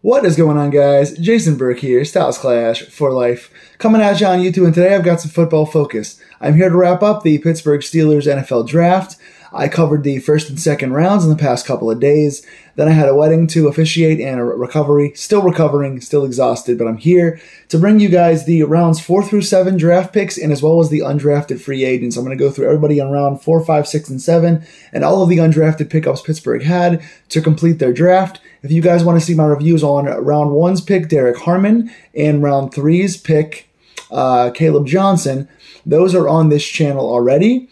What is going on, guys? Jason Burke here, Styles Clash for Life, coming at you on YouTube, and today I've got some football focus. I'm here to wrap up the Pittsburgh Steelers NFL Draft. I covered the first and second rounds in the past couple of days. Then I had a wedding to officiate and a recovery. Still recovering, still exhausted, but I'm here to bring you guys the rounds 4 through 7 draft picks and as well as the undrafted free agents. I'm going to go through everybody on round 4, 5, 6, and 7 and all of the undrafted pickups Pittsburgh had to complete their draft. If you guys want to see my reviews on round 1's pick, Derek Harmon, and round 3's pick, Caleb Johnson, those are on this channel already.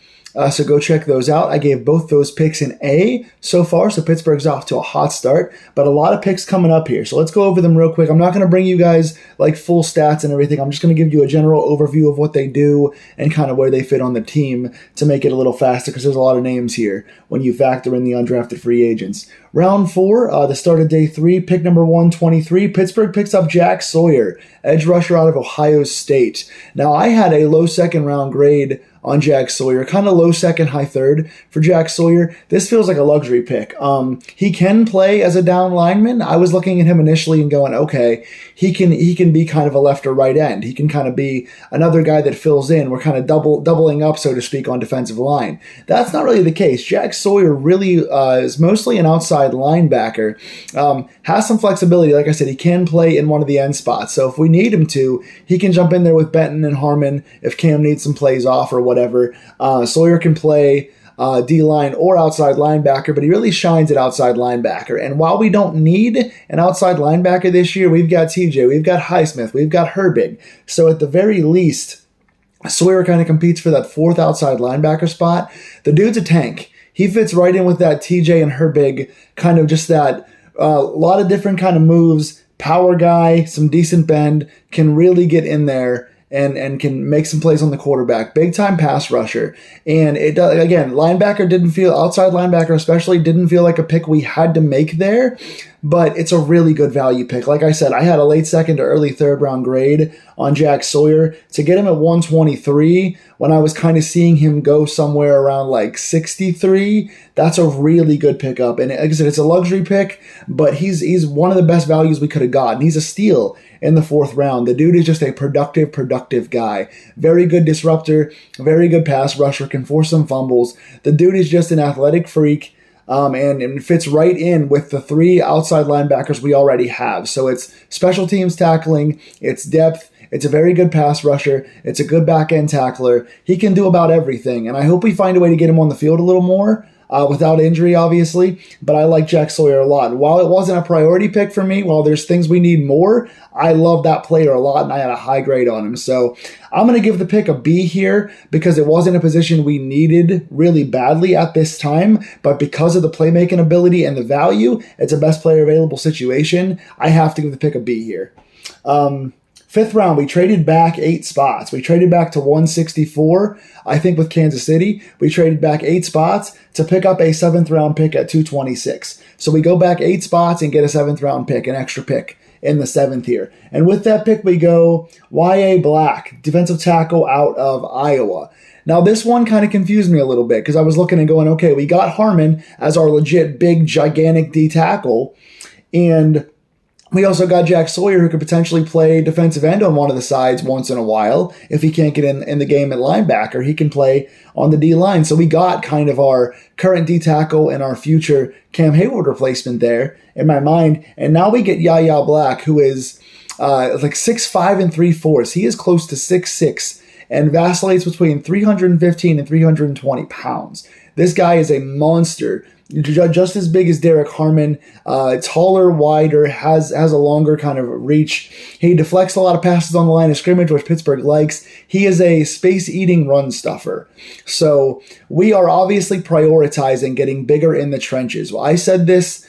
So go check those out. I gave both those picks an A so far, so Pittsburgh's off to a hot start, but a lot of picks coming up here. So let's go over them real quick. I'm not going to bring you guys like full stats and everything. I'm just going to give you a general overview of what they do and kind of where they fit on the team to make it a little faster because there's a lot of names here when you factor in the undrafted free agents. Round 4, the start of day 3, pick number 123, Pittsburgh picks up Jack Sawyer, edge rusher out of Ohio State. Now, I had a low second round grade on Jack Sawyer, kind of low second, high third for Jack Sawyer. This feels like a luxury pick. He can play as a down lineman. I was looking at him initially and going, okay, he can be kind of a left or right end. He can kind of be another guy that fills in. We're kind of doubling up, so to speak, on defensive line. That's not really the case. Jack Sawyer really is mostly an outside linebacker. Has some flexibility. Like I said, he can play in one of the end spots. So if we need him to, he can jump in there with Benton and Harmon if Cam needs some plays off or whatever. Sawyer can play D-line or outside linebacker, but he really shines at outside linebacker. And while we don't need an outside linebacker this year, we've got TJ, we've got Highsmith, we've got Herbig. So at the very least, Sawyer kind of competes for that fourth outside linebacker spot. The dude's a tank. He fits right in with that TJ and Herbig, kind of just that lot of different kind of moves, power guy, some decent bend, can really get in there and can make some plays on the quarterback. Big time pass rusher. And it does, again, outside linebacker especially didn't feel like a pick we had to make there, but it's a really good value pick. Like I said, I had a late second to early third round grade on Jack Sawyer. To get him at 123 when I was kind of seeing him go somewhere around like 63, that's a really good pickup. And like I said, it's a luxury pick, but he's one of the best values we could have gotten. He's a steal in the 4th round. The dude is just a productive guy. Very good disruptor, very good pass rusher, can force some fumbles. The dude is just an athletic freak. And fits right in with the 3 outside linebackers we already have. So it's special teams tackling, it's depth, it's a very good pass rusher, it's a good back-end tackler. He can do about everything, and I hope we find a way to get him on the field a little more, without injury, obviously, but I like Jack Sawyer a lot. And while it wasn't a priority pick for me, while there's things we need more, I love that player a lot, and I had a high grade on him. So I'm going to give the pick a B here because it wasn't a position we needed really badly at this time, but because of the playmaking ability and the value, it's a best player available situation. I have to give the pick a B here. 5th round, we traded back 8 spots. We traded back to 164, I think, with Kansas City. We traded back 8 spots to pick up a 7th round pick at 226. So we go back 8 spots and get a 7th round pick, an extra pick in the 7th here. And with that pick, we go Y.A. Black, defensive tackle out of Iowa. Now, this one kind of confused me a little bit because I was looking and going, okay, we got Harmon as our legit big, gigantic D tackle, and we also got Jack Sawyer, who could potentially play defensive end on one of the sides once in a while. If he can't get in the game at linebacker, he can play on the D-line. So we got kind of our current D tackle and our future Cam Hayward replacement there in my mind. And now we get Yaya Black, who is like 6'5" and 3/4. He is close to 6'6" and vacillates between 315 and 320 pounds. This guy is a monster. Just as big as Derek Harmon, taller, wider, has a longer kind of reach. He deflects a lot of passes on the line of scrimmage, which Pittsburgh likes. He is a space-eating run stuffer. So we are obviously prioritizing getting bigger in the trenches. Well, I said this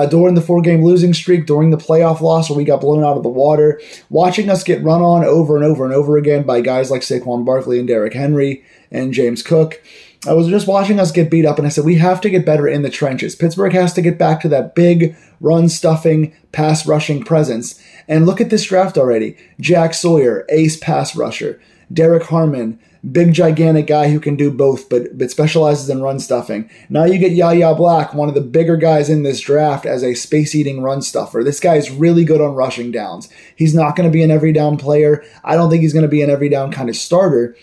during the 4-game losing streak, during the playoff loss where we got blown out of the water, watching us get run on over and over and over again by guys like Saquon Barkley and Derrick Henry and James Cook. I was just watching us get beat up, and I said, we have to get better in the trenches. Pittsburgh has to get back to that big, run-stuffing, pass-rushing presence. And look at this draft already. Jack Sawyer, ace pass rusher. Derek Harmon, big, gigantic guy who can do both, but specializes in run stuffing. Now you get Yaya Black, one of the bigger guys in this draft, as a space-eating run stuffer. This guy is really good on rushing downs. He's not going to be an every down player. I don't think he's going to be an every down kind of starter,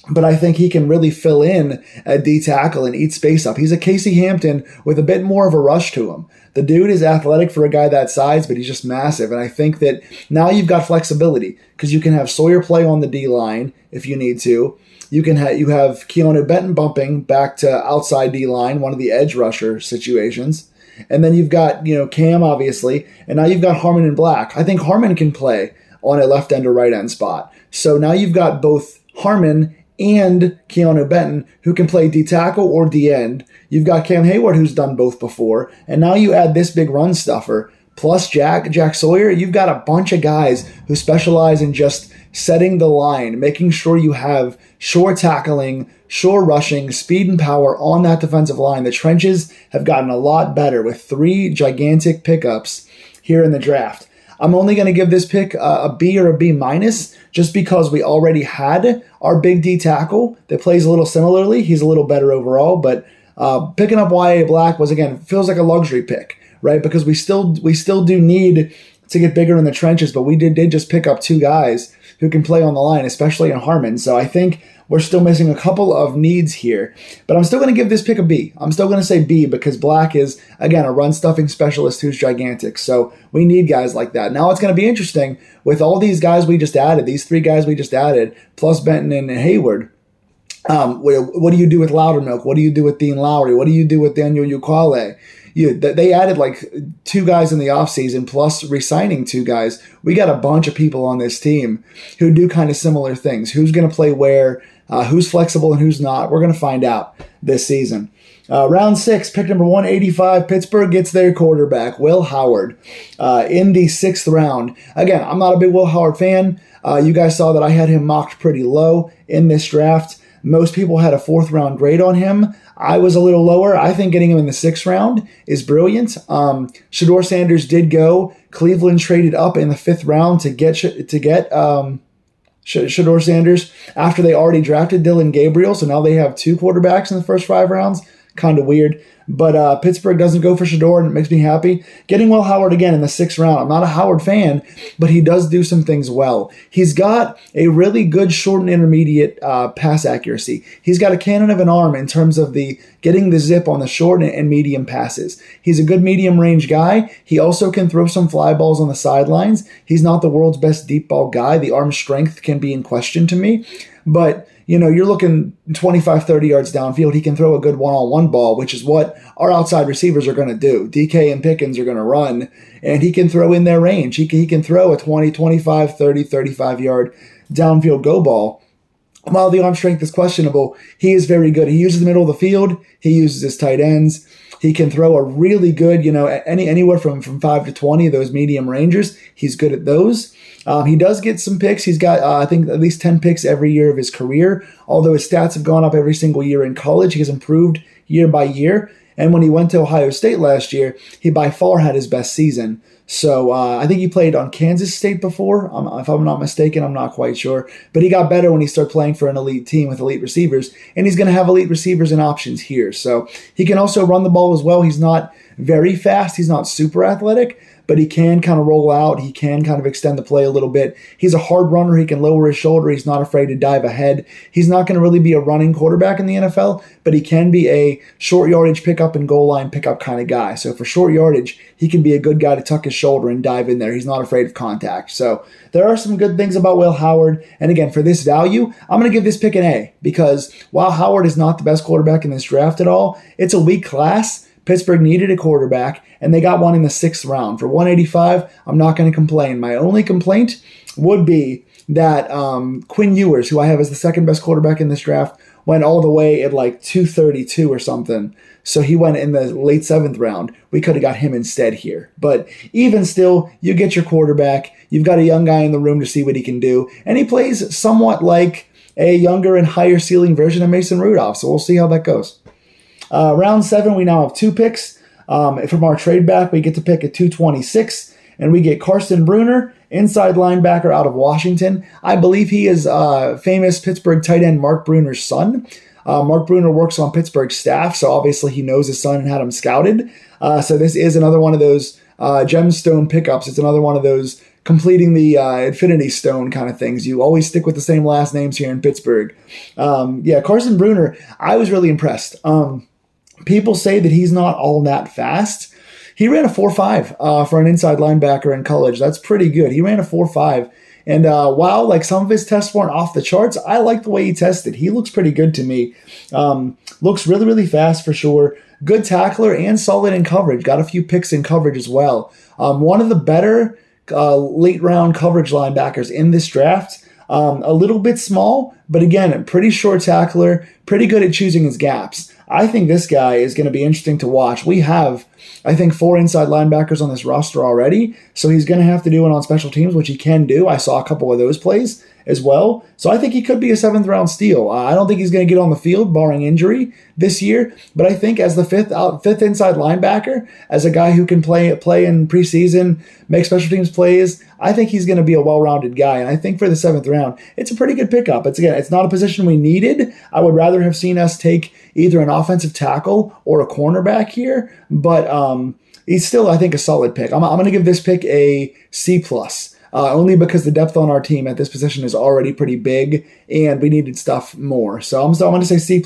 but I think he can really fill in at D tackle and eat space up. He's a Casey Hampton with a bit more of a rush to him. The dude is athletic for a guy that size, but he's just massive. And I think that now you've got flexibility because you can have Sawyer play on the D line if you need to. You have Keanu Benton bumping back to outside D line, one of the edge rusher situations. And then you've got, Cam, obviously, and now you've got Harmon and Black. I think Harmon can play on a left end or right end spot. So now you've got both Harmon and Keanu Benton, who can play D tackle or D end. You've got Cam Hayward, who's done both before, and now you add this big run stuffer, plus Jack Sawyer. You've got a bunch of guys who specialize in just setting the line, making sure you have sure tackling, sure rushing, speed and power on that defensive line. The trenches have gotten a lot better with 3 gigantic pickups here in the draft. I'm only going to give this pick a B or a B minus just because we already had our big D tackle that plays a little similarly. He's a little better overall, but picking up YA Black feels like a luxury pick, right? Because we still do need to get bigger in the trenches, but we did just pick up 2 guys who can play on the line, especially in Harmon. So I think we're still missing a couple of needs here. But I'm still going to give this pick a B. I'm still going to say B because Black is, again, a run-stuffing specialist who's gigantic. So we need guys like that. Now it's going to be interesting with all these guys we just added, these 3 guys we just added, plus Benton and Hayward. What do you do with Loudermilk? What do you do with Dean Lowry? What do you do with Daniel Ukwale? They added like 2 guys in the offseason plus re-signing 2 guys. We got a bunch of people on this team who do kind of similar things. Who's going to play where, who's flexible and who's not. We're going to find out this season. Round 6, pick number 185, Pittsburgh gets their quarterback, Will Howard, in the 6th round. Again, I'm not a big Will Howard fan. You guys saw that I had him mocked pretty low in this draft. Most people had a 4th round grade on him. I was a little lower. I think getting him in the 6th round is brilliant. Shedeur Sanders did go. Cleveland traded up in the 5th round to get Shedeur Sanders after they already drafted Dylan Gabriel. So now they have 2 quarterbacks in the first 5 rounds. Kind of weird. But Pittsburgh doesn't go for Shedeur, and it makes me happy. Getting Will Howard again in the 6th round. I'm not a Howard fan, but he does do some things well. He's got a really good short and intermediate pass accuracy. He's got a cannon of an arm in terms of the getting the zip on the short and medium passes. He's a good medium range guy. He also can throw some fly balls on the sidelines. He's not the world's best deep ball guy. The arm strength can be in question to me, but you're looking 25, 30 yards downfield. He can throw a good one-on-one ball, which is what our outside receivers are going to do. DK and Pickens are going to run, and he can throw in their range. He can throw a 20, 25, 30, 35-yard downfield go ball. While the arm strength is questionable, he is very good. He uses the middle of the field. He uses his tight ends. He can throw a really good, anywhere from 5 to 20 of those medium rangers. He's good at those. He does get some picks. He's got, I think, at least 10 picks every year of his career. Although his stats have gone up every single year in college, he has improved year by year. And when he went to Ohio State last year, he by far had his best season. So I think he played on Kansas State before. If I'm not mistaken, I'm not quite sure. But he got better when he started playing for an elite team with elite receivers. And he's going to have elite receivers and options here. So he can also run the ball as well. He's not very fast. He's not super athletic, but he can kind of roll out. He can kind of extend the play a little bit. He's a hard runner. He can lower his shoulder. He's not afraid to dive ahead. He's not going to really be a running quarterback in the NFL, but he can be a short yardage pickup and goal line pickup kind of guy. So for short yardage, he can be a good guy to tuck his shoulder and dive in there. He's not afraid of contact. So there are some good things about Will Howard. And again, for this value, I'm going to give this pick an A because while Howard is not the best quarterback in this draft at all, it's a weak class. Pittsburgh needed a quarterback, and they got one in the 6th round. For 185, I'm not going to complain. My only complaint would be that Quinn Ewers, who I have as the 2nd best quarterback in this draft, went all the way at like 232 or something. So he went in the late 7th round. We could have got him instead here. But even still, you get your quarterback. You've got a young guy in the room to see what he can do. And he plays somewhat like a younger and higher ceiling version of Mason Rudolph. So we'll see how that goes. Round 7, we now have 2 picks. From our trade back, we get to pick at 226, and we get Carson Bruner inside linebacker out of Washington. I believe he is famous Pittsburgh tight end Mark Bruner's son. Mark Bruner works on Pittsburgh's staff, so obviously he knows his son and had him scouted. So this is another one of those gemstone pickups. It's another one of those completing the Infinity Stone kind of things. You always stick with the same last names here in Pittsburgh. Carson Bruner, I was really impressed. People say that he's not all that fast. He ran a 4.5 for an inside linebacker in college. That's pretty good. He ran a 4.5. And while like some of his tests weren't off the charts, I like the way he tested. He looks pretty good to me. Looks really, really fast for sure. Good tackler and solid in coverage. Got a few picks in coverage as well. One of the better late round coverage linebackers in this draft. A little bit small, but again, a pretty short tackler, pretty good at choosing his gaps. I think this guy is going to be interesting to watch. We have, I think, 4 inside linebackers on this roster already, so he's going to have to do it on special teams, which he can do. I saw a couple of those plays as well. So I think he could be a 7th round steal. I don't think he's going to get on the field, barring injury, this year, but I think as the fifth inside linebacker, as a guy who can play in preseason, make special teams plays, I think he's going to be a well-rounded guy. And I think for the 7th round, it's a pretty good pickup. It's not a position we needed. I would rather have seen us take either an offensive tackle or a cornerback here, but he's still, I think, a solid pick. I'm going to give this pick a C+. Only because the depth on our team at this position is already pretty big, and we needed stuff more. So I'm going to say C+,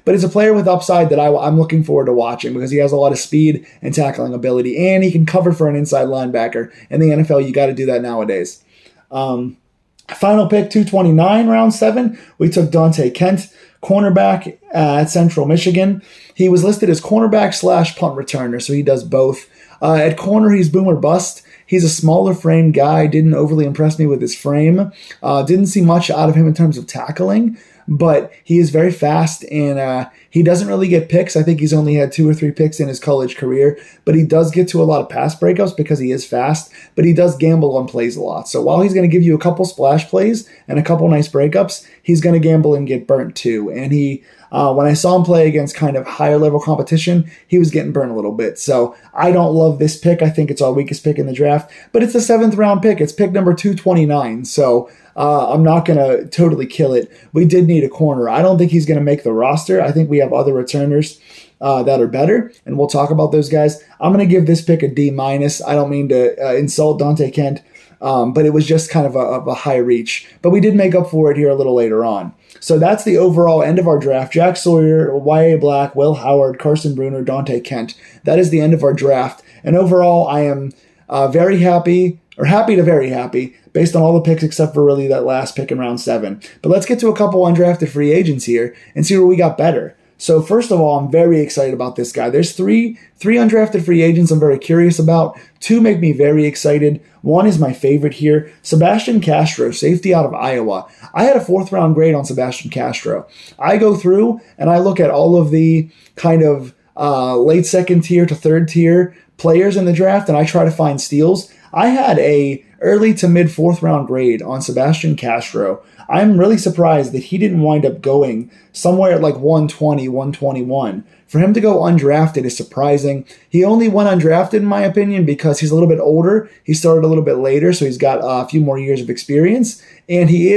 but it's a player with upside that I'm looking forward to watching because he has a lot of speed and tackling ability, and he can cover for an inside linebacker. In the NFL, you got to do that nowadays. Final pick, 229, round 7, we took Dante Kent, cornerback at Central Michigan. He was listed as cornerback / punt returner, so he does both. At corner, he's boom or bust. He's a smaller frame guy, didn't overly impress me with his frame. Didn't see much out of him in terms of tackling, but he is very fast, and he doesn't really get picks. I think he's only had 2 or 3 picks in his college career, but he does get to a lot of pass breakups because he is fast, but he does gamble on plays a lot. So while he's going to give you a couple splash plays and a couple nice breakups, he's going to gamble and get burnt too. And he, when I saw him play against kind of higher level competition, he was getting burnt a little bit. So I don't love this pick. I think it's our weakest pick in the draft, but it's a 7th round pick. It's pick number 229. So I'm not going to totally kill it. We did need a corner. I don't think he's going to make the roster. I think we have other returners that are better, and we'll talk about those guys. I'm going to give this pick a D-. I don't mean to insult Dante Kent, but it was just kind of a high reach. But we did make up for it here a little later on. So that's the overall end of our draft. Jack Sawyer, Y.A. Black, Will Howard, Carson Bruner, Dante Kent. That is the end of our draft. And overall, I am very happy to very happy based on all the picks except for really that last pick in round 7. But let's get to a couple undrafted free agents here and see where we got better. So first of all, I'm very excited about this guy. There's three undrafted free agents I'm very curious about. 2 make me very excited. 1 is my favorite here. Sebastian Castro, safety out of Iowa. I had a 4th round grade on Sebastian Castro. I go through and I look at all of the kind of late 2nd tier to 3rd tier players in the draft, and I try to find steals. I had a early to mid 4th round grade on Sebastian Castro. I'm really surprised that he didn't wind up going somewhere at like 120, 121. For him to go undrafted is surprising. He only went undrafted, in my opinion, because he's a little bit older. He started a little bit later, so he's got a few more years of experience. And he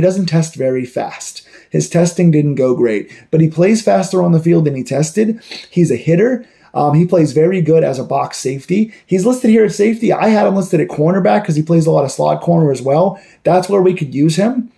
doesn't test very fast. His testing didn't go great, but he plays faster on the field than he tested. He's a hitter. He plays very good as a box safety. He's listed here at safety. I had him listed at cornerback because he plays a lot of slot corner as well. That's where we could use him.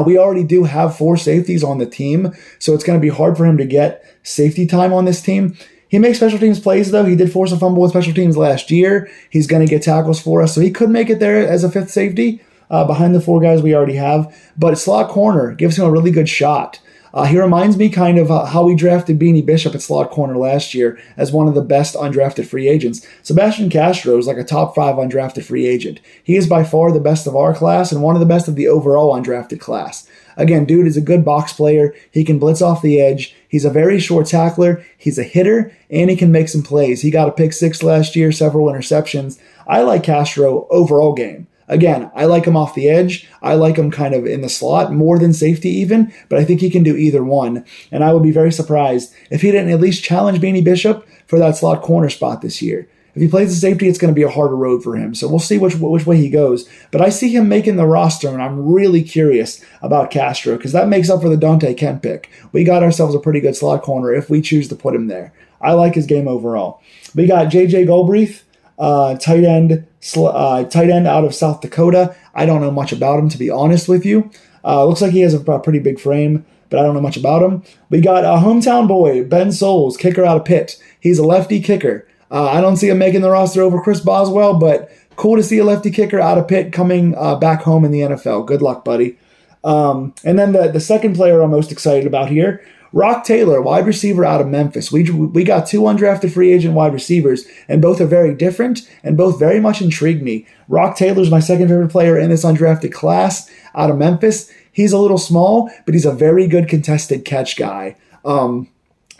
We already do have 4 safeties on the team, so it's going to be hard for him to get safety time on this team. He makes special teams plays, though. He did force a fumble with special teams last year. He's going to get tackles for us, so he could make it there as a 5th safety behind the 4 guys we already have. But slot corner gives him a really good shot. He reminds me kind of how we drafted Beanie Bishop at slot corner last year as one of the best undrafted free agents. Sebastian Castro is like a top 5 undrafted free agent. He is by far the best of our class and one of the best of the overall undrafted class. Again, dude is a good box player. He can blitz off the edge. He's a very short tackler. He's a hitter, and he can make some plays. He got a pick 6 last year, several interceptions. I like Castro overall game. Again, I like him off the edge. I like him kind of in the slot, more than safety even, but I think he can do either one. And I would be very surprised if he didn't at least challenge Beanie Bishop for that slot corner spot this year. If he plays the safety, it's going to be a harder road for him. So we'll see which way he goes. But I see him making the roster, and I'm really curious about Castro because that makes up for the Dante Kemp pick. We got ourselves a pretty good slot corner if we choose to put him there. I like his game overall. We got J.J. Galbraith, tight end out of South Dakota. I don't know much about him, to be honest with you. Looks like he has a pretty big frame, but I don't know much about him. We got a hometown boy, Ben Souls, kicker out of Pitt. He's a lefty kicker. I don't see him making the roster over Chris Boswell, but cool to see a lefty kicker out of Pitt coming back home in the NFL. Good luck, buddy. And then the second player I'm most excited about here, Rock Taylor, wide receiver out of Memphis. We got 2 undrafted free agent wide receivers, and both are very different and both very much intrigue me. Rock Taylor's my second favorite player in this undrafted class out of Memphis. He's a little small, but he's a very good contested catch guy.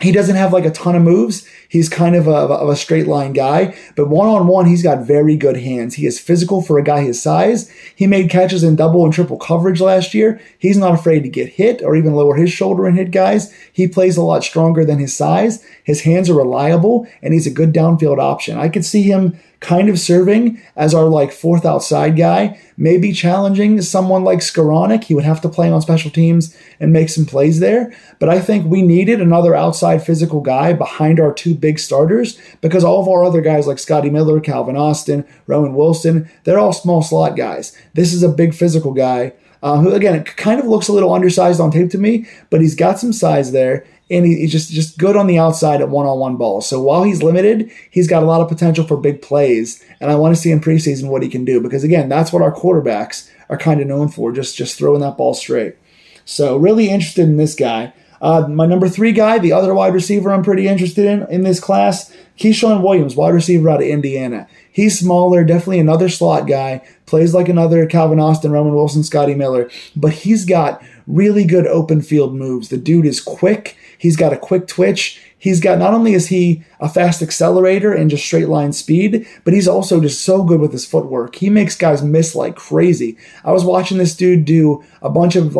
He doesn't have like a ton of moves. He's kind of a straight line guy, but one-on-one, he's got very good hands. He is physical for a guy his size. He made catches in double and triple coverage last year. He's not afraid to get hit or even lower his shoulder and hit guys. He plays a lot stronger than his size. His hands are reliable, and he's a good downfield option. I could see him kind of serving as our like fourth outside guy, maybe challenging someone like Skoranek. He would have to play on special teams and make some plays there. But I think we needed another outside physical guy behind our 2 big starters because all of our other guys like Scotty Miller, Calvin Austin, Rowan Wilson, they're all small slot guys. This is a big physical guy who, again, kind of looks a little undersized on tape to me, but he's got some size there. And he's just good on the outside at one-on-one balls. So while he's limited, he's got a lot of potential for big plays. And I want to see in preseason what he can do. Because, again, that's what our quarterbacks are kind of known for, just throwing that ball straight. So really interested in this guy. My number 3 guy, the other wide receiver I'm pretty interested in this class, Keyshawn Williams, wide receiver out of Indiana. He's smaller, definitely another slot guy, plays like another Calvin Austin, Roman Wilson, Scotty Miller, but he's got really good open field moves. The dude is quick. He's got a quick twitch. He's got, not only is he a fast accelerator and just straight line speed, but he's also just so good with his footwork. He makes guys miss like crazy. I was watching this dude do a bunch of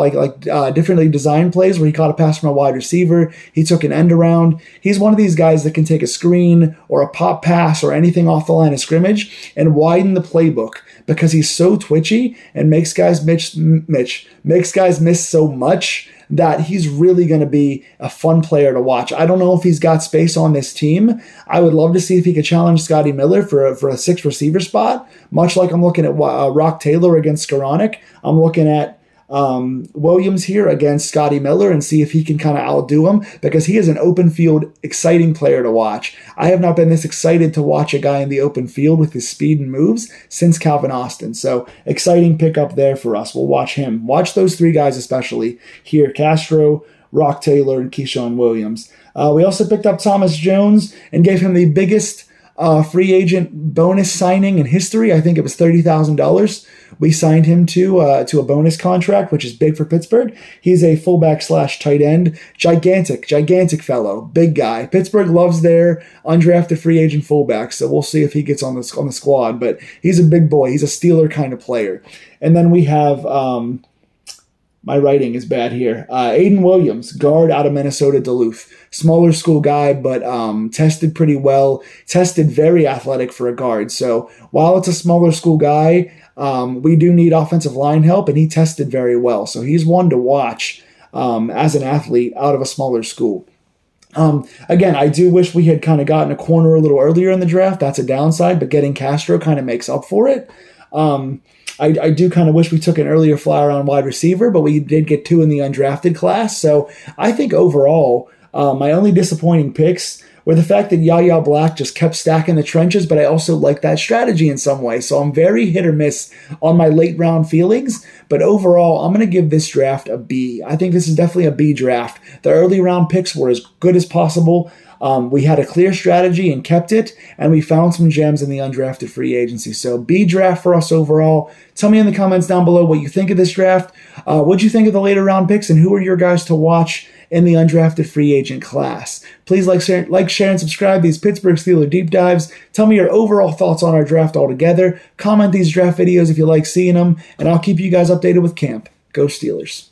differently designed plays where he caught a pass from a wide receiver. He took an end around. He's one of these guys that can take a screen or a pop pass or anything off the line of scrimmage and widen the playbook because he's so twitchy and makes guys miss so much that he's really going to be a fun player to watch. I don't know if he's got space on this team. I would love to see if he could challenge Scotty Miller for a 6th receiver spot, much like I'm looking at Rock Taylor against Skoranek. I'm looking at Williams here against Scotty Miller and see if he can kind of outdo him because he is an open field, exciting player to watch. I have not been this excited to watch a guy in the open field with his speed and moves since Calvin Austin. So exciting pickup there for us. We'll watch him. Watch those 3 guys especially here, Castro, Rock Taylor, and Keyshawn Williams. We also picked up Thomas Jones and gave him the biggest free agent bonus signing in history. I think it was $30,000. We signed him to a bonus contract, which is big for Pittsburgh. He's a fullback / tight end. Gigantic fellow. Big guy. Pittsburgh loves their undrafted free agent fullbacks, so we'll see if he gets on the squad. But he's a big boy. He's a Steeler kind of player. And then we have... my writing is bad here. Aiden Williams, guard out of Minnesota Duluth. Smaller school guy, but tested pretty well. Tested very athletic for a guard. So while it's a smaller school guy, we do need offensive line help, and he tested very well. So he's one to watch as an athlete out of a smaller school. Again, I do wish we had kind of gotten a corner a little earlier in the draft. That's a downside, but getting Castro kind of makes up for it. I do kind of wish we took an earlier flyer on wide receiver, but we did get 2 in the undrafted class. So I think overall, my only disappointing picks were the fact that Yaya Black just kept stacking the trenches, but I also like that strategy in some way. So I'm very hit or miss on my late round feelings, but overall, I'm going to give this draft a B. I think this is definitely a B draft. The early round picks were as good as possible. We had a clear strategy and kept it, and we found some gems in the undrafted free agency. So B draft for us overall. Tell me in the comments down below what you think of this draft. What do you think of the later round picks, and who are your guys to watch in the undrafted free agent class? Please like, share, and subscribe these Pittsburgh Steelers deep dives. Tell me your overall thoughts on our draft altogether. Comment these draft videos if you like seeing them, and I'll keep you guys updated with camp. Go Steelers.